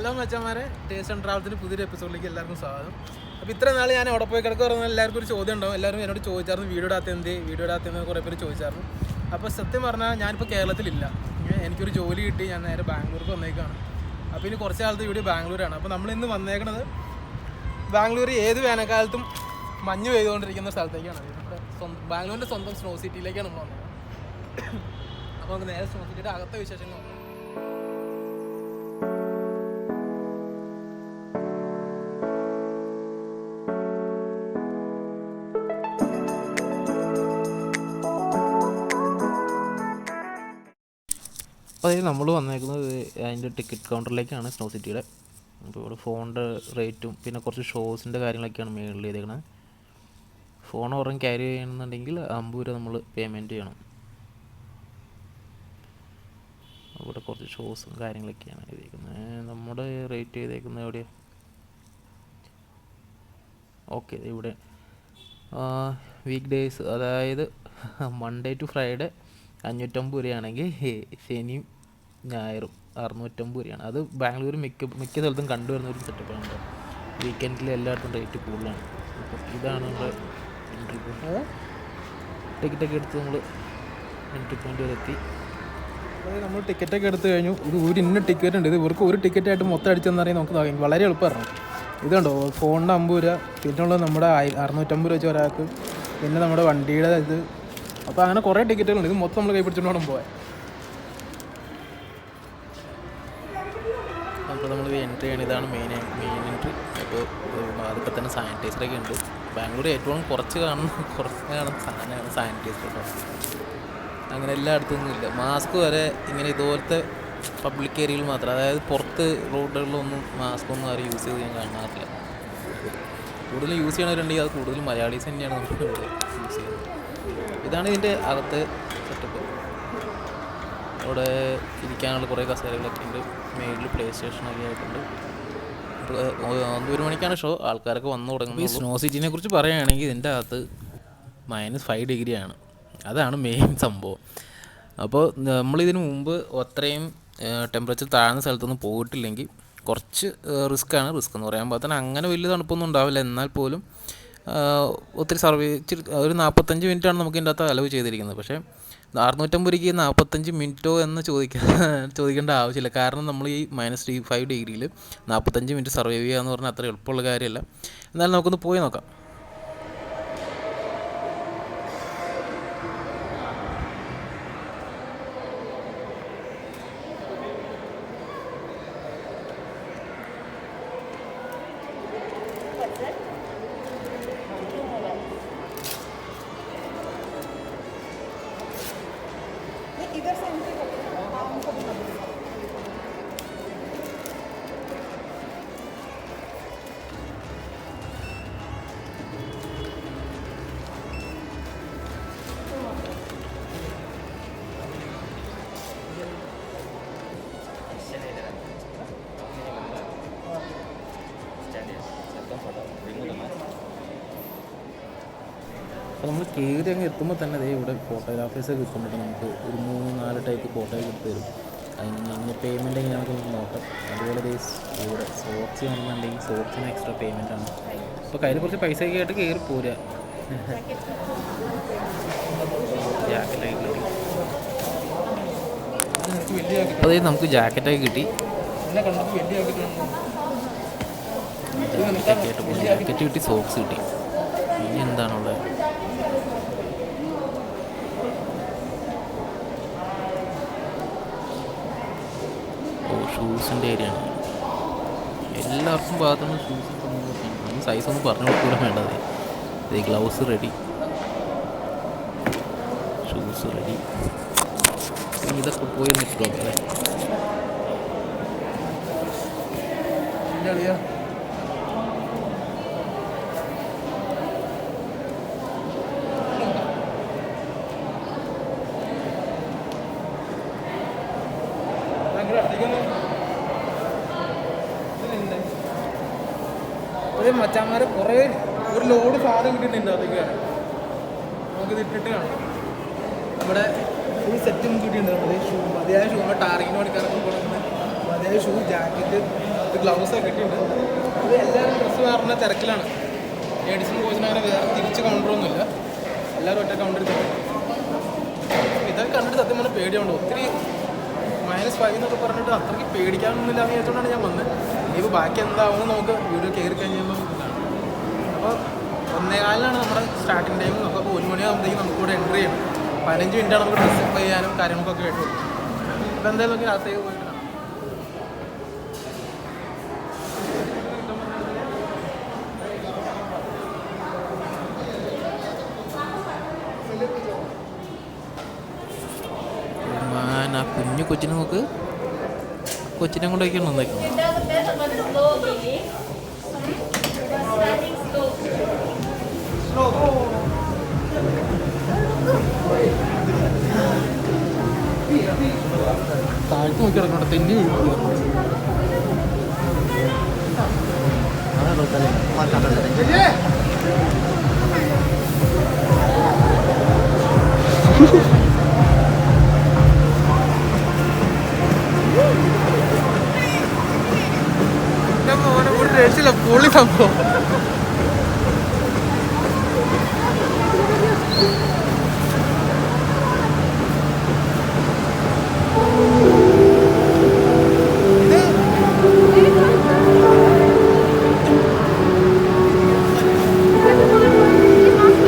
Hello മച്ചാമാരെ, taste and ട്രാവൽസിൻ്റെ പുതിയൊരു എപ്പിസോഡിലേക്ക് എല്ലാവർക്കും സ്വാഗതം. അപ്പോൾ ഇത്ര നാൾ ഞാൻ അവിടെ പോയി കിടക്കുക പറഞ്ഞാൽ എല്ലാവർക്കും ഒരു ചോദ്യം ഉണ്ടാവും. എല്ലാവരും എന്നോട് ചോദിച്ചായിരുന്നു വീഡിയോ ഇടാത്തതെന്ന് കുറേ പേര് ചോദിച്ചായിരുന്നു. അപ്പോൾ സത്യം പറഞ്ഞാൽ ഞാനിപ്പോൾ കേരളത്തിലില്ല. എനിക്കൊരു ജോലി കിട്ടി, ഞാൻ നേരെ ബാംഗ്ലൂർക്ക് വന്നേക്കാണ്. അപ്പോൾ ഇനി കുറച്ച് കാലത്ത് വീഡിയോ ബാംഗ്ലൂരാണ്. അപ്പോൾ നമ്മളിന്ന് വന്നേക്കണത് ബാംഗ്ലൂർ ഏത് വേനൽക്കാലത്തും മഞ്ഞ് പെയ്തുകൊണ്ടിരിക്കുന്ന സ്ഥലത്തേക്കാണ്. നമ്മുടെ ബാംഗ്ലൂരിൻ്റെ സ്വന്തം സ്നോ സിറ്റിയിലേക്കാണ് നമ്മൾ വന്നത്. അപ്പോൾ നമുക്ക് നേരെ സ്നോ സിറ്റിയുടെ അകത്തെ വിശേഷങ്ങൾ നോക്കാം. അപ്പോൾ അതിൽ നമ്മൾ വന്നേക്കുന്നത് അതിൻ്റെ ടിക്കറ്റ് കൗണ്ടറിലേക്കാണ് സ്നോ സിറ്റിയുടെ. അപ്പോൾ ഇവിടെ ഫോണിൻ്റെ റേറ്റും പിന്നെ കുറച്ച് ഷോസിൻ്റെ കാര്യങ്ങളൊക്കെയാണ് മെയിനിൽ ചെയ്തേക്കുന്നത്. ഫോൺ ഒരെണ്ണം ക്യാരി ചെയ്യണമെന്നുണ്ടെങ്കിൽ 50 രൂപ നമ്മൾ പേയ്മെൻറ്റ് ചെയ്യണം. ഇവിടെ കുറച്ച് ഷോസും കാര്യങ്ങളൊക്കെയാണ് ചെയ്തേക്കുന്നത്. നമ്മുടെ റേറ്റ് ചെയ്തേക്കുന്നത് എവിടെയാണ്? ഓക്കെ, ഇവിടെ വീക്ക് ഡേയ്സ്, അതായത് മൺഡേ ടു ഫ്രൈഡേ 550 രൂപയാണെങ്കിൽ ശനിയും ഞായറും 650 രൂപയാണ്. അത് ബാംഗ്ലൂർ മിക്ക സ്ഥലത്തും കണ്ടുവരുന്ന ഒരു സെറ്റപ്പാണ്. വീക്കെൻഡിൽ എല്ലായിടത്തും റേറ്റ് കൂടുതലാണ്. അപ്പം ഇതാണ് നമ്മുടെ എൻട്രി പോയിന്റ്. ടിക്കറ്റൊക്കെ എടുത്ത് നമ്മൾ എൻട്രി പോയിന്റ് വരെ എത്തി. അതായത് നമ്മൾ ടിക്കറ്റൊക്കെ എടുത്ത് കഴിഞ്ഞു. ഇത് ഒരു ഇന്ന ടിക്കറ്റ് ഉണ്ട്. ഇത് ഇവർക്ക് ഒരു ടിക്കറ്റായിട്ട് മൊത്തം അടിച്ചെന്ന് അറിയാൻ നമുക്ക് വളരെ എളുപ്പമായിരുന്നു. ഇതുണ്ടോ, ഫോണിന് 50 രൂപ, പിന്നെയുള്ളത് നമ്മുടെ 650 രൂപ വെച്ച് ഒരാൾക്ക്, പിന്നെ നമ്മുടെ വണ്ടിയുടെ ഇത്. അപ്പോൾ അങ്ങനെ കുറേ ടിക്കറ്റുകളുണ്ട്. ഇത് മൊത്തം നമ്മൾ കൈ പിടിച്ചുകൊണ്ട് വേണം പോകാൻ. അപ്പോൾ നമ്മൾ എൻട്രി ചെയ്യണം. ഇതാണ് മെയിൻ എൻട്രി. അപ്പോൾ അതൊക്കെ തന്നെ സാനിറ്റൈസറൊക്കെ ഉണ്ട്. ബാംഗ്ലൂർ ഏറ്റവും കുറച്ച് കാണുന്ന സാധനമാണ് സാനിറ്റൈസർ കേട്ടോ. അങ്ങനെ എല്ലായിടത്തൊന്നും ഇല്ല. മാസ്ക് വരെ ഇങ്ങനെ ഇതുപോലത്തെ പബ്ലിക് ഏരിയയിൽ മാത്രം, അതായത് പുറത്ത് റോഡുകളിലൊന്നും മാസ്ക് ഒന്നും ആരും യൂസ് ചെയ്ത് ഞാൻ കാണാറില്ല. കൂടുതൽ യൂസ് ചെയ്യണവരുണ്ടെങ്കിൽ അത് കൂടുതലും മലയാളീസ് തന്നെയാണ് നമ്മൾ ഇവിടെ യൂസ് ചെയ്യുന്നത്. ഇതാണ് ഇതിൻ്റെ അകത്ത് സെറ്റപ്പ്. അവിടെ ഇരിക്കാനുള്ള കുറേ കസേരകളൊക്കെ ഉണ്ട്. മേളിൽ പ്ലേ സ്റ്റേഷനൊക്കെ ആയിട്ടുണ്ട്. 1 മണിക്കാണ് ഷോ. ആൾക്കാരൊക്കെ വന്നു തുടങ്ങുന്നത്. ഈ സ്നോ സിറ്റിനെ കുറിച്ച് പറയുകയാണെങ്കിൽ ഇതിൻ്റെ അകത്ത് -5 ഡിഗ്രിയാണ്. അതാണ് മെയിൻ സംഭവം. അപ്പോൾ നമ്മളിതിന് മുമ്പ് അത്രയും ടെമ്പറേച്ചർ താഴ്ന്ന സ്ഥലത്തൊന്നും പോയിട്ടില്ലെങ്കിൽ കുറച്ച് റിസ്ക് എന്ന് പറയാൻ പാകത്തിന് അങ്ങനെ വലിയ തണുപ്പൊന്നും ഉണ്ടാവില്ല. എന്നാൽ പോലും ഒത്തിരി ഒരു 45 മിനിറ്റാണ് നമുക്ക് ഇതിൻ്റെ അകത്ത് അലവ് ചെയ്തിരിക്കുന്നത്. പക്ഷേ 650 രൂപയ്ക്ക് 45 മിനിറ്റോ എന്ന് ചോദിക്കേണ്ട ആവശ്യമില്ല. കാരണം നമ്മൾ ഈ -5 ഡിഗ്രിയിൽ 45 മിനിറ്റ് സർവൈവ് ചെയ്യുക എന്ന് പറഞ്ഞാൽ അത്ര എളുപ്പമുള്ള കാര്യമല്ല. എന്നാലും നമുക്കൊന്ന് പോയി നോക്കാം. അപ്പോൾ നമ്മൾ കയറി അങ്ങ് എത്തുമ്പോൾ തന്നെ ഇവിടെ ഫോട്ടോഗ്രാഫേഴ്സൊക്കെ കിട്ടുന്നുണ്ട്. നമുക്ക് ഒരു 3-4 ടൈപ്പ് ഫോട്ടോയൊക്കെ എടുത്ത് തരും. അതിന് പേയ്മെൻറ്റ് എങ്ങനെയാണെന്ന് നമുക്ക് നോക്കാം. അതുപോലെ ഇവിടെ സോക്സ് ആണെന്നുണ്ടെങ്കിൽ സോക്സിന് എക്സ്ട്രാ പേയ്മെൻ്റ് ആണ്. അപ്പോൾ കയ്യിൽ കുറച്ച് പൈസയൊക്കെ ആയിട്ട് കയറി പോരുക. ജാക്കറ്റൊക്കെ കിട്ടി. അതായത് നമുക്ക് ജാക്കറ്റൊക്കെ കിട്ടി. ജാക്കറ്റ് കിട്ടി, സോക്സ് കിട്ടി. ഇനി എന്താണുള്ളത്? ഷൂസിൻ്റെ ഏരിയയാണ്. എല്ലാവർക്കും ഭാഗത്തുനിന്ന് ഷൂസ് നമ്മൾ സൈസൊന്നും പറഞ്ഞു കൊടുക്കൂടെ വേണ്ടത്. ഇത് ഗ്ലൗസ് റെഡി, ഷൂസ് റെഡി. ഇതൊക്കെ പോയി നിൽക്കുക അല്ലേ? ഒരു മച്ചാന്മാർ ഒരു ലോഡ് സാധനം കിട്ടിയിട്ടുണ്ട്. അതൊക്കെ നമുക്കിത് ഇട്ടിട്ട് കാണാം. നമ്മുടെ ഫുൾ സെറ്റും കിട്ടിയിട്ടുണ്ട്. നമ്മൾ മതിയായ ഷൂ ടാറിങ്ങിന് പണിക്കാർക്ക് കൊടുക്കുന്നത് അതായത് ഷൂ, ജാക്കറ്റ്, ഗ്ലൗസ് ഒക്കെ ഇട്ടിട്ടുണ്ട്. അത് എല്ലാവരും ഡ്രസ്സ് മാറുന്ന തിരക്കിലാണ്. ലേഡീസിനും ബോയ്സിനും അങ്ങനെ വേറെ തിരിച്ച് കൗണ്ടറൊന്നുമില്ല, എല്ലാവരും ഒറ്റ കൗണ്ടറിൽ തന്നെ. ഇതൊക്കെ കണ്ടിട്ട് സത്യം പറഞ്ഞാൽ പേടിയുണ്ട്. ഒത്തിരി -5 എന്നൊക്കെ പറഞ്ഞിട്ട് അത്രയ്ക്ക് പേടിക്കാനൊന്നുമില്ല എന്ന് വിചാരിച്ചുകൊണ്ടാണ് ഞാൻ വന്നത്. ഇനിയിപ്പോൾ ബാക്കി എന്താവുമെന്ന് നമുക്ക് വീഡിയോ കയറി കഴിഞ്ഞുള്ള ഇതാണ്. അപ്പോൾ 1:15 നമ്മുടെ സ്റ്റാർട്ടിങ് ടൈം. നമുക്കപ്പോൾ 1 മണിയാകുമ്പോഴത്തേക്കും നമുക്കിവിടെ എൻട്രി ചെയ്യണം. 15 മിനിറ്റാണ് നമുക്ക് ഡ്രസ്സ് അപ്പ് ചെയ്യാനും കാര്യങ്ങൾക്കൊക്കെ ആയിട്ട്. അപ്പോൾ എന്തായാലും നമുക്ക് അകത്തേക്ക് പോയിട്ട് കാണാം. ആ കുഞ്ഞു കൊച്ചിനെ നോക്ക്, കൊച്ചിനെ കൊണ്ടൊക്കെയാണ് വന്നേക്കുന്നത്. താഴ്ത്തു നോക്കി കിടക്കണ്ട, തെന്നി വീഴും. രക്ഷയില്ല, പൊളി സംഭവം.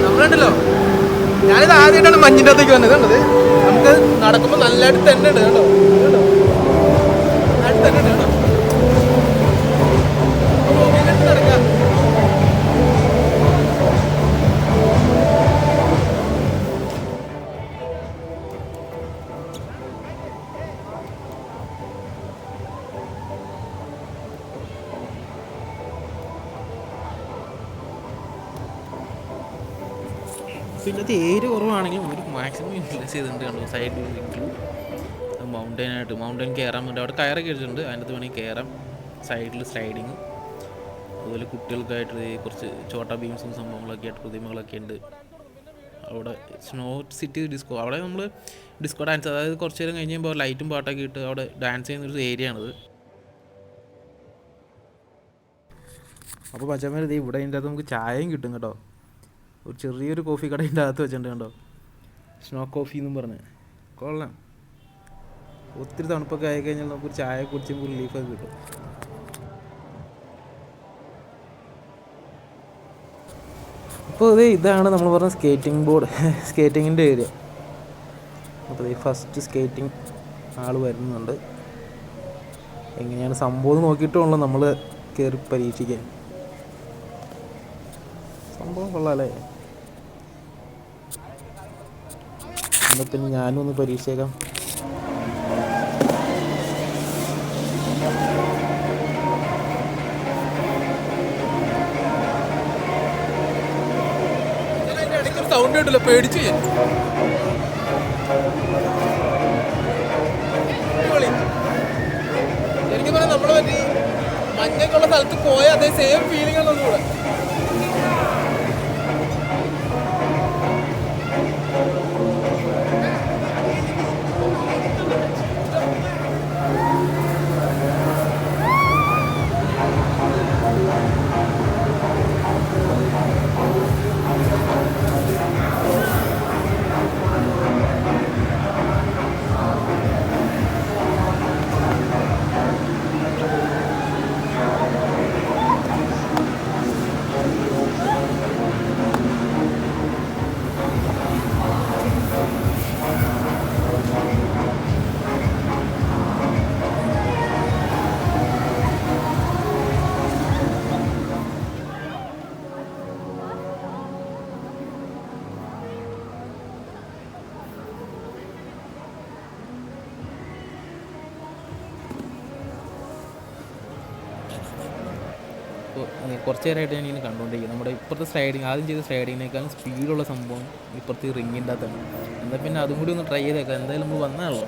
നമ്മളുണ്ടല്ലോ, ഞാനിത് ആദ്യമായിട്ടാണ് മഞ്ഞിൻ്റെ അകത്തേക്ക് വന്നത്. കണ്ടത് നമുക്ക് നടക്കുമ്പോൾ നല്ലതായിട്ട് തന്നെ ഉണ്ട് കേട്ടോ, നല്ലതായിട്ട് തന്നെ ഉണ്ട് കേട്ടോ. നടക്കാം. ഇതിനകത്ത് ഏരിയ കുറവാണെങ്കിലും ഒരു മാക്സിമം യൂട്ടിലൈസ് ചെയ്തിട്ടുണ്ട്. കണ്ടു സൈഡിൽ മൗണ്ടൈൻ കയറാൻ വേണ്ടി അവിടെ കയറൊക്കെ ഇട്ടിട്ടുണ്ട്. അതിനകത്ത് വേണമെങ്കിൽ കയറാം. സൈഡിൽ സ്ലൈഡിങ്, അതുപോലെ കുട്ടികൾക്കായിട്ട് കുറച്ച് ചോട്ടാ ബീംസും സംഭവങ്ങളൊക്കെ ആയിട്ട് പ്രതിമകളൊക്കെ ഉണ്ട്. അവിടെ സ്നോ സിറ്റി ഡിസ്കോ, അവിടെ നമ്മൾ ഡിസ്കോ ഡാൻസ്, അതായത് കുറച്ച് നേരം കഴിഞ്ഞ് കഴിയുമ്പോൾ ലൈറ്റും പാട്ടൊക്കെ ഇട്ട് അവിടെ ഡാൻസ് ചെയ്യുന്നൊരു ഏരിയ ആണിത്. അപ്പോൾ പച്ചമേൽ ഇവിടെ അതിൻ്റെ അകത്ത് നമുക്ക് ചായയും കിട്ടും കേട്ടോ. ഒരു ചെറിയൊരു കോഫി കടയിൻ്റെ അകത്ത് വെച്ചിട്ടുണ്ട് കണ്ടോ, സ്നോ കോഫി എന്നും പറഞ്ഞ്. കൊള്ളാം. ഒത്തിരി തണുപ്പൊക്കെ ആയിക്കഴിഞ്ഞാൽ നമുക്കൊരു ചായ കുടിച്ചുമ്പോൾ റിലീഫൊക്കെ കിട്ടും. അപ്പോൾ ഇതാണ് നമ്മൾ പറഞ്ഞ സ്കേറ്റിംഗ് ബോർഡ്, സ്കേറ്റിങ്ങിൻ്റെ ഏരിയ. അപ്പോൾ ഫസ്റ്റ് സ്കേറ്റിംഗ് ആൾ വരുന്നുണ്ട്. എങ്ങനെയാണ് സംഭവം നോക്കിയിട്ടുള്ളൂ നമ്മൾ കയറി പരീക്ഷിക്കാൻ. സംഭവം കൊള്ളാമല്ലേ? എന്നാൽ പിന്നെ ഞാനും ഒന്ന് പരീക്ഷിച്ചേക്കാം. സൗണ്ട് കേട്ടില്ല, പേടിച്ചു. ശരിക്കും പറഞ്ഞാൽ നമ്മൾ പറ്റി മഞ്ഞൊക്കെയുള്ള സ്ഥലത്ത് പോയ അതേ സെയിം ഫീലിംഗ് ആണ് ഒന്നുകൂടെ. കുറച്ച് നേരമായിട്ട് ഞാൻ ഇങ്ങനെ കണ്ടുകൊണ്ടിരിക്കുന്നത്. നമ്മുടെ ഇപ്പുറത്തെ സ്ലൈഡിങ്, ആദ്യം ചെയ്ത സ്ലൈഡിങ്ങിനേക്കാളും സ്പീഡുള്ള സംഭവം ഇപ്പുറത്ത് റിങ്ങിൻ്റെ അകത്താണ്. എന്നാൽ പിന്നെ അതും കൂടി ഒന്ന് ട്രൈ ചെയ്തേക്കാം. എന്തായാലും നമ്മൾ വന്നാണല്ലോ.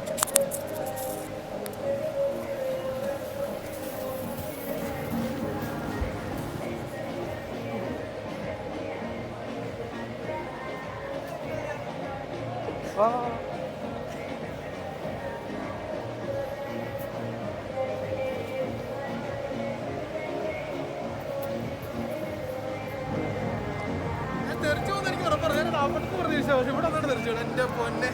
പ്രതീക്ഷ പക്ഷെ ഇവിടെ വന്നിട്ട് തെറിച്ചു എൻ്റെ പൊന്നെ.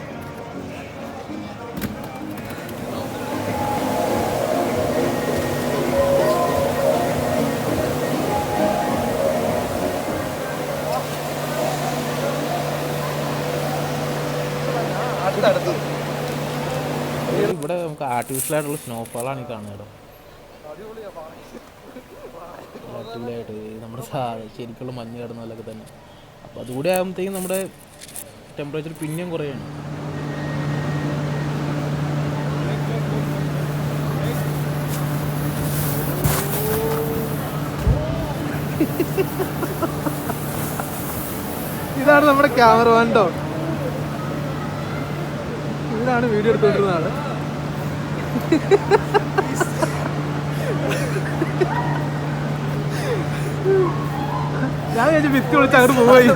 ഇവിടെ നമുക്ക് ആർട്ടിഫിഷ്യലായിട്ടുള്ള സ്നോഫോളാണ് ഈ കാണുന്നത്. ആർട്ടിഫിഷ്യലായിട്ട് നമ്മുടെ ശരിക്കുള്ള മഞ്ഞ് കിടന്നതൊക്കെ തന്നെ. അപ്പോൾ അതുകൂടി ആകുമ്പോഴത്തേക്കും നമ്മുടെ ടെമ്പറേച്ചർ പിന്നെയും കുറയാണ്. ഇതാണ് നമ്മുടെ ക്യാമറമാൻ ട്ടോ. ഇതാണ് വീഡിയോ എടുത്തുകൊണ്ടിരുന്ന ആള്. ഞാൻ വിചാരിച്ചു ഭിത്തി വിളിച്ച് അങ്ങോട്ട് പോയി.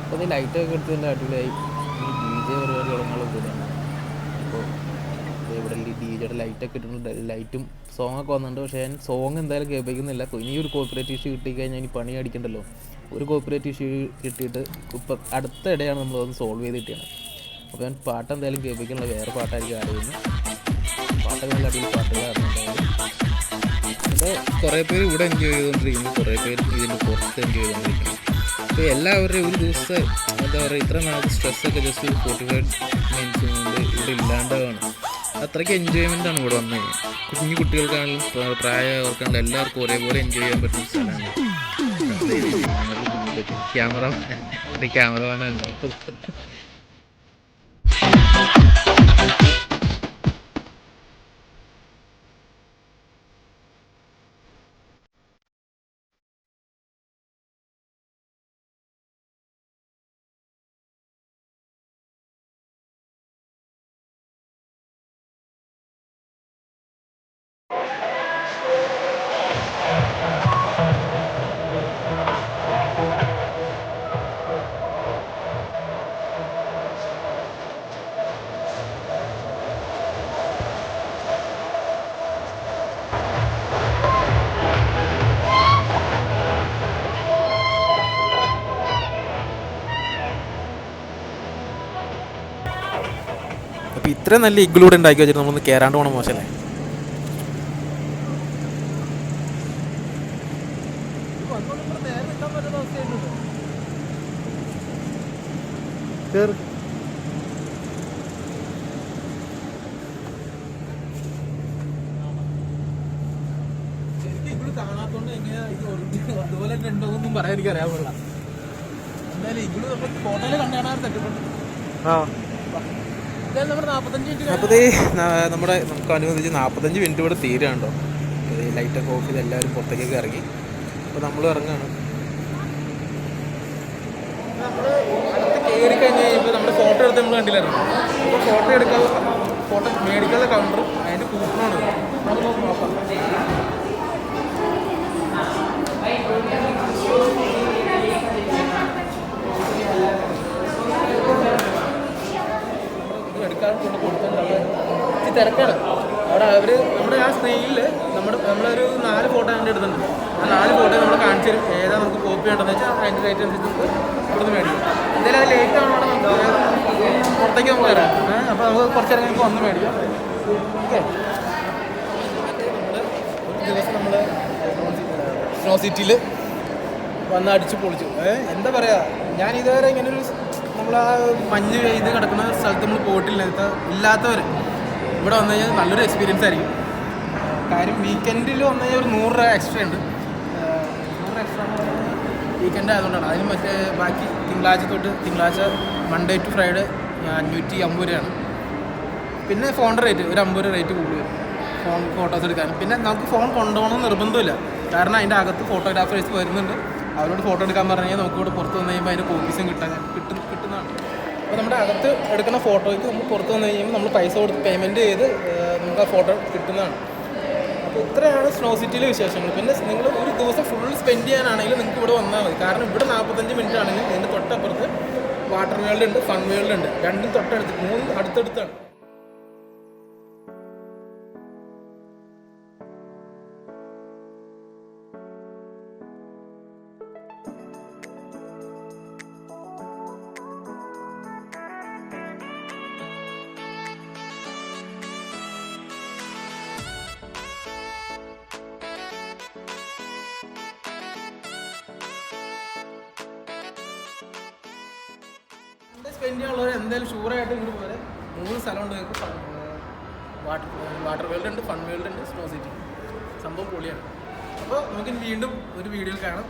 അപ്പോൾ ഈ ലൈറ്റൊക്കെ എടുത്തതിൻ്റെ അടിപൊളിയായി. ഈ DJ പരിപാടികളെങ്കിലും കൂടിയാണ്. അപ്പോൾ ഇവിടെ ഈ DJയുടെ ലൈറ്റൊക്കെ ഇട്ടിട്ടുണ്ട്. ലൈറ്റും സോങ്ങൊക്കെ വന്നിട്ടുണ്ട്. പക്ഷേ ഞാൻ സോങ് എന്തായാലും കേൾപ്പിക്കുന്നില്ല. ഇനി ഒരു കോപ്പറേറ്റ് ഇഷ്യൂ കിട്ടിക്കഴിഞ്ഞാൽ ഇനി പണി അടിക്കണ്ടല്ലോ. ഒരു കോപ്പറേറ്റ് ഇഷ്യൂ കിട്ടിയിട്ട് ഇപ്പം അടുത്ത ഇടയാണ് നമ്മളതൊന്ന് സോൾവ് ചെയ്ത് കിട്ടിയത്. അപ്പോൾ ഞാൻ പാട്ട് എന്തായാലും കേൾപ്പിക്കുന്നില്ല. വേറെ പാട്ടായിരിക്കും ആഡ് ചെയ്യുന്നത്. പാട്ടൊക്കെ നല്ല അടിപൊളി പാട്ടുകളായിരുന്നു. അപ്പോൾ കുറേ പേര് ഇവിടെ എൻജോയ് ചെയ്തുകൊണ്ടിരിക്കുന്നു, കുറേ പേര് ഇതിൻ്റെ പുറത്ത് എൻജോയ് ചെയ്തുകൊണ്ടിരിക്കുന്നു. അപ്പോൾ എല്ലാവരുടെയും ഒരു ദിവസത്തെ എന്താ പറയുക ഇത്ര നാളത്തെ സ്ട്രെസ്സൊക്കെ ജസ്റ്റ് 45 മിനിറ്റ്സ് കൊണ്ട് ഇവിടെ ഇല്ലാണ്ടാണ്. അത്രയ്ക്ക് എൻജോയ്മെൻ്റാണ് ഇവിടെ വന്നു കഴിഞ്ഞാൽ. കുഞ്ഞു കുട്ടികൾക്കാണെങ്കിലും പ്രായമായവർക്കാണെങ്കിലും എല്ലാവർക്കും ഒരേപോലെ എൻജോയ് ചെയ്യാൻ പറ്റുന്ന സ്ഥലമാണ്. ക്യാമറമാനാണ്. അപ്പോൾ ഇത്രയും നല്ല ഇഗ്ലൂടെ ഉണ്ടാക്കി വെച്ചിട്ട് നമ്മളൊന്ന് കയറാണ്ട് പോകണം, മോശമല്ലേ? കാണാത്തോണ്ട് എങ്ങനെയാ അതുപോലെ തന്നെ ഉണ്ടോന്നും പറയാൻ എനിക്ക് അറിയാൻ പാടില്ല. എന്തായാലും ഇഗ്ലൂ നമ്മൾ ഫോട്ടോയിൽ കണ്ടാണ് സെറ്റപ്പുണ്ട്. അപ്പോൾ നമ്മുടെ നമുക്ക് അനുവദിച്ച് 45 മിനിറ്റ് ഇവിടെ തീരുകയുണ്ടോ. ലൈറ്റൊക്കെ ഓഫ് ചെയ്ത് എല്ലാവരും പുറത്തേക്കൊക്കെ ഇറങ്ങി. അപ്പോൾ നമ്മൾ ഇറങ്ങുകയാണ്. നമ്മൾ അടുത്ത് കയറി കഴിഞ്ഞ് കഴിയുമ്പോൾ നമ്മുടെ ഫോട്ടോ എടുത്ത് നമ്മൾ കണ്ടില്ലായിരുന്നു. അപ്പോൾ ഫോട്ടോ മേടിക്കാനുള്ള കൗണ്ടറും അതിൻ്റെ കൂപ്പണാണ്. നമുക്ക് നോക്കാം. കൊണ്ട് കൊടുത്തിട്ടുണ്ട്. തിരക്കാണ് അവിടെ. അവർ നമ്മുടെ ആ സ്ക്രീനിൽ നമ്മളൊരു 4 ഫോട്ടോ അതിൻ്റെ എടുത്തിട്ടുണ്ട്. ആ 4 ഫോട്ടോ നമ്മൾ കാണിച്ചു തരും. ഏതാ നമുക്ക് കോപ്പി ഉണ്ടെന്ന് വെച്ചാൽ അതിൻ്റെ റേറ്റ് അനുസരിച്ച് ഇവിടുന്ന് മേടിക്കും. എന്തായാലും അത് ലേറ്റ് ആവണം നമുക്ക് പുറത്തേക്ക് നമുക്ക് വരാം. അപ്പോൾ നമുക്ക് കുറച്ചിറങ്ങി നമുക്ക് വന്ന് മേടിക്കാം. ഓക്കെ. ഒരു ദിവസം നമ്മൾ സ്നോ സിറ്റിയിൽ വന്ന് അടിച്ച് പൊളിച്ചു. എന്താ പറയുക, ഞാൻ ഇതുവരെ ഇങ്ങനൊരു നമ്മൾ ആ മഞ്ഞ് ഇത് കിടക്കുന്ന സ്ഥലത്ത് നമ്മൾ പോയിട്ടില്ല. ഇല്ലാത്തവർ ഇവിടെ വന്നു കഴിഞ്ഞാൽ നല്ലൊരു എക്സ്പീരിയൻസ് ആയിരിക്കും. കാര്യം വീക്കെൻഡിൽ വന്നു കഴിഞ്ഞാൽ ഒരു 100 രൂപ എക്സ്ട്രാ ഉണ്ട്. 100 എക്സ്ട്രാ വീക്കെൻഡ് ആയതുകൊണ്ടാണ്. അതിന് മറ്റേ ബാക്കി തിങ്കളാഴ്ച മൺഡേ ടു ഫ്രൈഡേ 550 രൂപയാണ്. പിന്നെ ഫോണിൻ്റെ റേറ്റ് ഒരു 50 രൂപ റേറ്റ് കൂടുതൽ ഫോൺ ഫോട്ടോസ് എടുക്കാൻ. പിന്നെ നമുക്ക് ഫോൺ കൊണ്ടുപോകണമെന്ന് നിർബന്ധമില്ല. കാരണം അതിൻ്റെ അകത്ത് ഫോട്ടോഗ്രാഫേഴ്സ് വരുന്നുണ്ട്. അവരോട് ഫോട്ടോ എടുക്കാൻ പറഞ്ഞു കഴിഞ്ഞാൽ നമുക്ക് ഇവിടെ പുറത്ത് വന്നു കഴിയുമ്പോൾ അതിൻ്റെ കോപ്പീസും കിട്ടുന്നതാണ്. അപ്പോൾ നമ്മുടെ അകത്ത് എടുക്കുന്ന ഫോട്ടോയ്ക്ക് നമ്മൾ പുറത്ത് വന്നു കഴിയുമ്പോൾ നമ്മൾ പൈസ കൊടുത്ത് പേയ്മെൻറ്റ് ചെയ്ത് നമുക്ക് ആ ഫോട്ടോ കിട്ടുന്നതാണ്. അപ്പോൾ ഇത്രയാണ് സ്നോ സിറ്റിയിലെ വിശേഷങ്ങൾ. പിന്നെ നിങ്ങൾ ഒരു ദിവസം ഫുൾ സ്പെൻഡ് ചെയ്യാനാണെങ്കിൽ നിങ്ങൾക്ക് ഇവിടെ വന്നാൽ മതി. കാരണം ഇവിടെ 45 മിനിറ്റ് ആണെങ്കിൽ ഇതിൻ്റെ തൊട്ടപ്പുറത്ത് വാട്ടർ വേൾഡ് ഉണ്ട്, ഫൺ വേൾഡ് ഉണ്ട്. രണ്ടും തൊട്ടടുത്ത്, 3 അടുത്തടുത്താണ്. സ്പെൻഡ് ചെയ്യാനുള്ളവർ എന്തായാലും ഷൂറായിട്ട് ഇങ്ങോട്ട് പോലെ 3 സ്ഥലമുണ്ട് നിങ്ങൾക്ക്. വാട്ടർ വേൾഡ് ഉണ്ട്, ഫൺ വേൾഡ് ഉണ്ട്, സ്നോ സിറ്റി. സംഭവം പൊളിയാണ്. അപ്പോൾ നമുക്ക് വീണ്ടും ഒരു വീഡിയോയിൽ കാണാം.